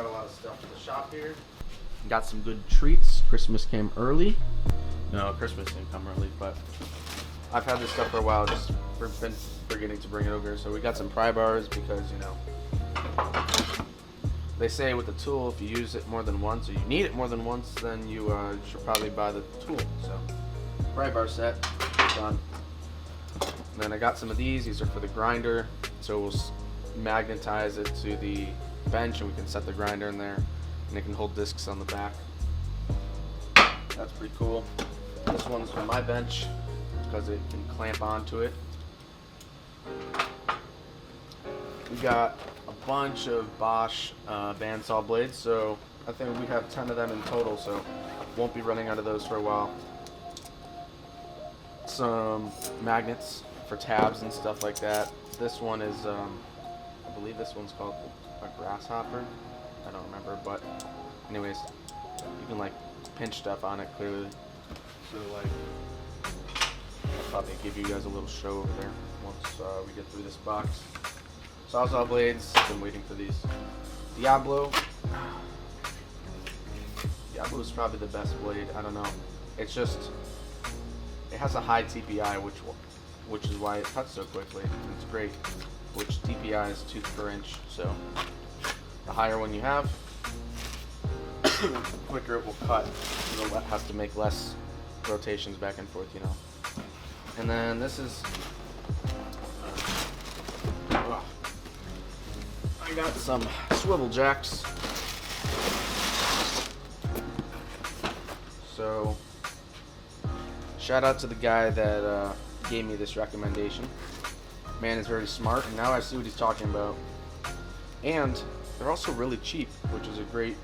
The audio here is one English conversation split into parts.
a lot of stuff for the shop here. Got some good treats. Christmas came early. No, Christmas didn't come early, but I've had this stuff for a while. Just been forgetting to bring it over. So we got some pry bars because, you know, they say with the tool, if you use it more than once, or you need it more than once, then you should probably buy the tool. So pry bar set, done. And then I got some of these. These are for the grinder. So we'll magnetize it to the bench and we can set the grinder in there. And it can hold discs on the back. That's pretty cool. This one's for my bench because it can clamp onto it. We got a bunch of Bosch bandsaw blades, so I think we have 10 of them in total, so won't be running out of those for a while. Some magnets for tabs and stuff like that. This one is, I believe this one's called a grasshopper. I don't remember, but anyways, you can like pinch stuff on it clearly. So like, I'll probably give you guys a little show over there once we get through this box. Sawzall blades, been waiting for these. Diablo is probably the best blade, I don't know. It's just, it has a high TPI, which is why it cuts so quickly. It's great, which TPI is tooth per inch, so the higher one you have, the quicker it will cut. It has to make less rotations back and forth, you know. And then this is, I got some swivel jacks. So, shout out to the guy that gave me this recommendation. Man is very smart, and now I see what he's talking about. And they're also really cheap, which is great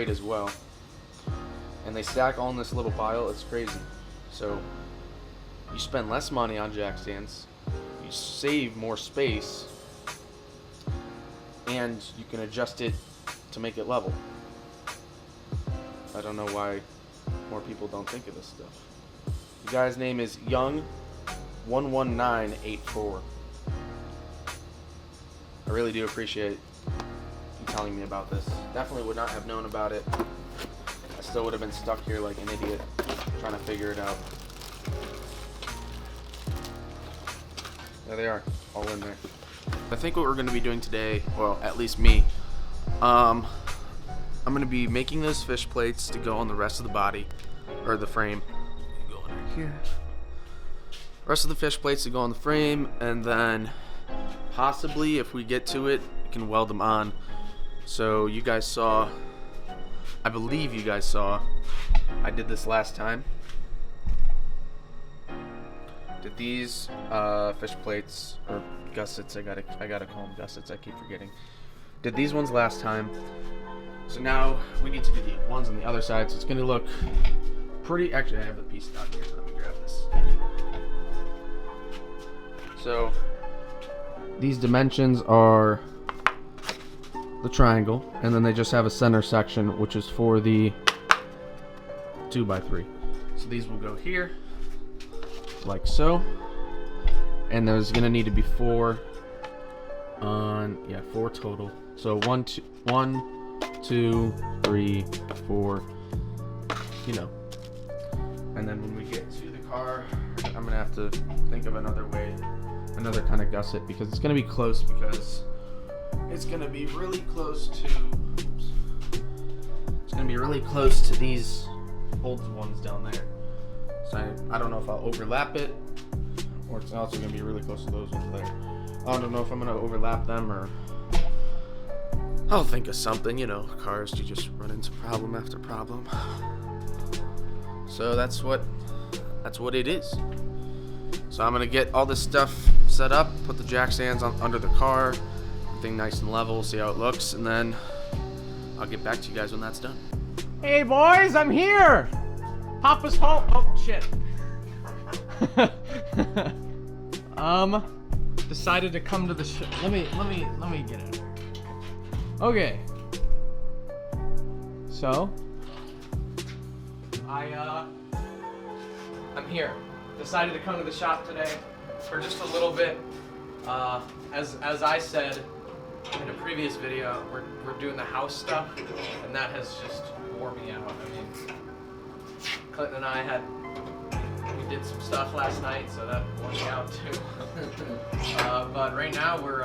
as well. And they stack all in this little pile. It's crazy. So you spend less money on jack stands, you save more space, and you can adjust it to make it level. I don't know why more people don't think of this stuff. The guy's name is Young11984. I really do appreciate you telling me about this. Definitely would not have known about it. I still would have been stuck here like an idiot trying to figure it out. There they are, all in there. I think what we're going to be doing today, well, at least me, I'm going to be making those fish plates to go on the rest of the body, or the frame. Go under here. Rest of the fish plates to go on the frame, and then possibly, if we get to it, we can weld them on. So you guys saw, I believe you guys saw, I did this last time. Did these fish plates, or gussets, I gotta call them gussets, I keep forgetting. Did these ones last time. So now we need to do the ones on the other side, so it's gonna look pretty, actually I have the piece down here, so let me grab this. So these dimensions are the triangle, and then they just have a center section, which is for the 2x3. So these will go here, like so, and there's gonna need to be four total. So 1, 2, 3, 4, you know. And then when we get to the car, I'm gonna have to think of another kind of gusset, because it's gonna be close, because it's gonna be really close to, these old ones down there. So I don't know if I'll overlap it, or it's also gonna be really close to those ones there. I don't know if I'm gonna overlap them, or I'll think of something, you know, cars, you just run into problem after problem. So that's what it is. So I'm gonna get all this stuff set up, put the jack stands under the car, everything nice and level, see how it looks, and then I'll get back to you guys when that's done. Hey boys, I'm here! Papa's home. Oh shit. Decided to come to the let me get it. Okay. So I'm here. Decided to come to the shop today for just a little bit. As I said, in a previous video, we're doing the house stuff, and that has just wore me out. I mean, Clinton and I we did some stuff last night, so that wore me out too. But right now we're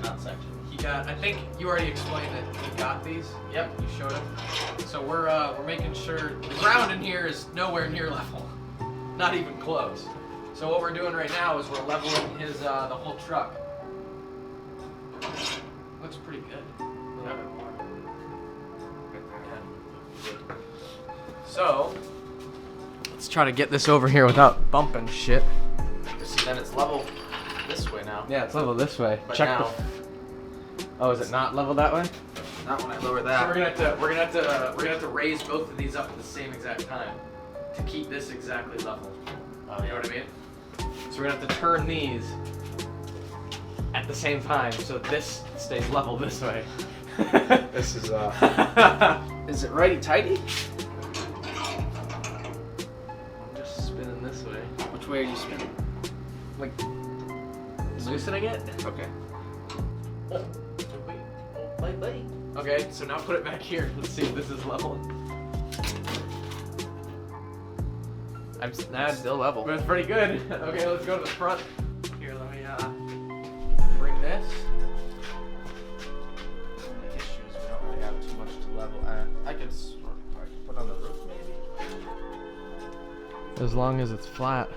not section. He got. I think you already explained that he got these. Yep, you showed him. So we're making sure the ground in here is nowhere near level, not even close. So what we're doing right now is we're leveling his the whole truck. Looks pretty good. Yeah. So let's try to get this over here without bumping shit. See, then it's level this way now. Yeah, it's level this way. But Check now, oh, is it not level that way? not when I lower So that. we're gonna have to raise both of these up at the same exact time to keep this exactly level. You know what I mean? So we're gonna have to turn these at the same time so this stays level this way. This is Is it righty tighty? I'm just spinning this way. Which way are you spinning? Like loosening it? Okay. Oh, wait. Okay, so now put it back here. Let's see if this is level. That's Still level. That's pretty good. Okay, let's go to the front. Here, let me bring this. The issues, we don't really have too much to level. I could put on the roof maybe. As long as it's flat.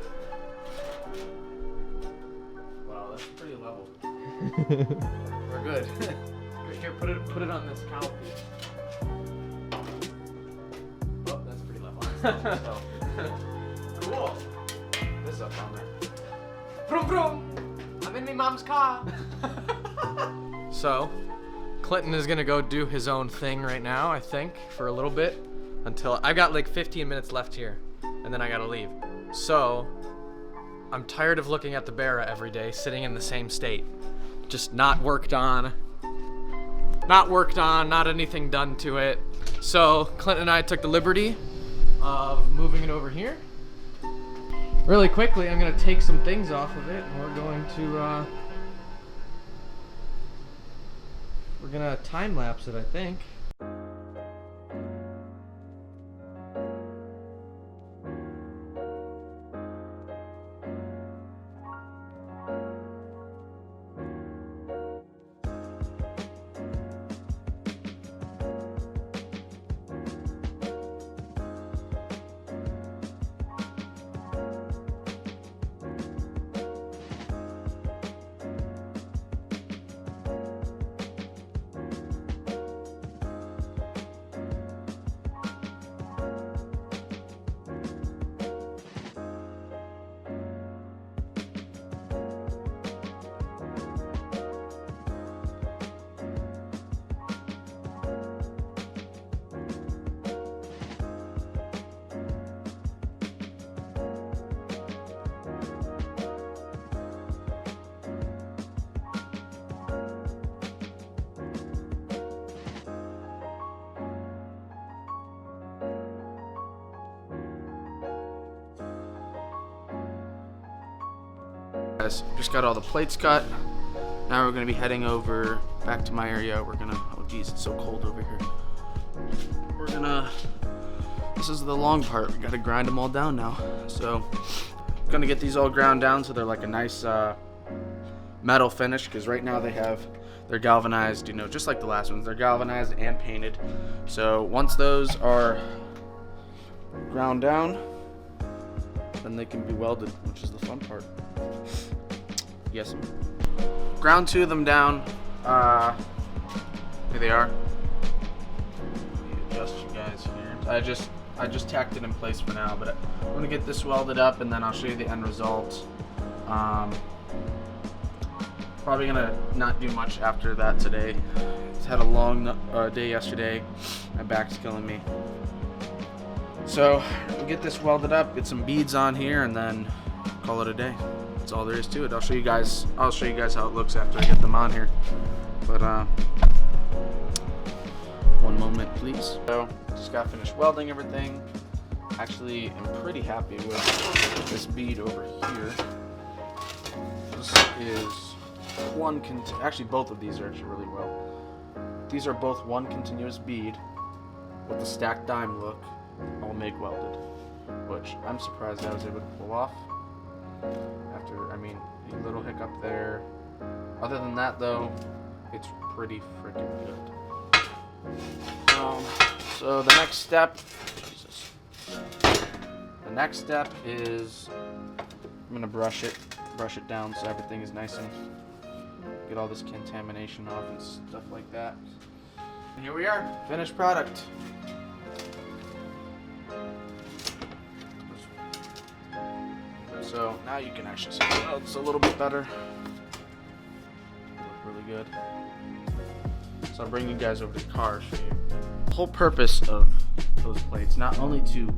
Wow, that's pretty level. We're good. Here, put it on this cowl piece. Oh, that's pretty level. Cool. This up on there. Vroom vroom! I'm in my mom's car. So, Clinton is gonna go do his own thing right now, I think, for a little bit. Until I've got like 15 minutes left here, and then I gotta leave. So, I'm tired of looking at the Barra every day, sitting in the same state. Just not worked on, not anything done to it. So, Clinton and I took the liberty of moving it over here. Really quickly, I'm gonna take some things off of it, and we're gonna time lapse it, I think. Guys, just got all the plates cut. Now we're gonna be heading over back to my area. We're gonna, oh geez, it's so cold over here. This is the long part. We gotta grind them all down now. So, gonna get these all ground down so they're like a nice metal finish, because right now they're galvanized, you know, just like the last ones. They're galvanized and painted. So once those are ground down, then they can be welded, which is the fun part. Yes. Ground two of them down. Here they are. Let me adjust you guys here. I just tacked it in place for now, but I'm gonna get this welded up and then I'll show you the end result. Probably gonna not do much after that today. It's had a long day yesterday. My back's killing me. So we'll get this welded up, get some beads on here, and then call it a day. That's all there is to it. I'll show you guys how it looks after I get them on here. But one moment please. So just got finished welding everything. Actually I'm pretty happy with this bead over here. This is actually both of these are actually really well. These are both one continuous bead with the stacked dime look, all MIG welded, which I'm surprised I was able to pull off. After, I mean, a little hiccup there. Other than that though, it's pretty freaking good. So the next step, the next step is I'm gonna brush it down so everything is nice and get all this contamination off and stuff like that. And here we are, finished product. So now you can actually see the welds a little bit better. Look really good. So I'll bring you guys over to the car, show you. The whole purpose of those plates, not only to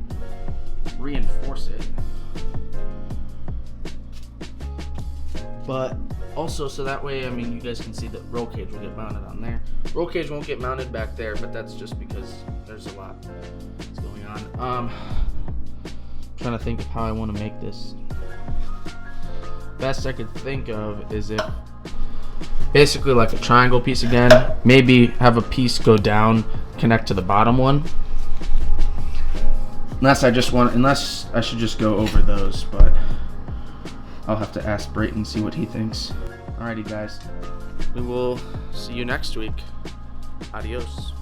reinforce it, but also so that way, I mean, you guys can see that roll cage will get mounted on there. Roll cage won't get mounted back there, but that's just because there's a lot that's going on. Trying to think of how I want to make this. Best I could think of is if basically like a triangle piece again, maybe have a piece go down, connect to the bottom one. Unless I should just go over those, but I'll have to ask Brayton and see what he thinks. Alrighty guys, we will see you next week. Adios.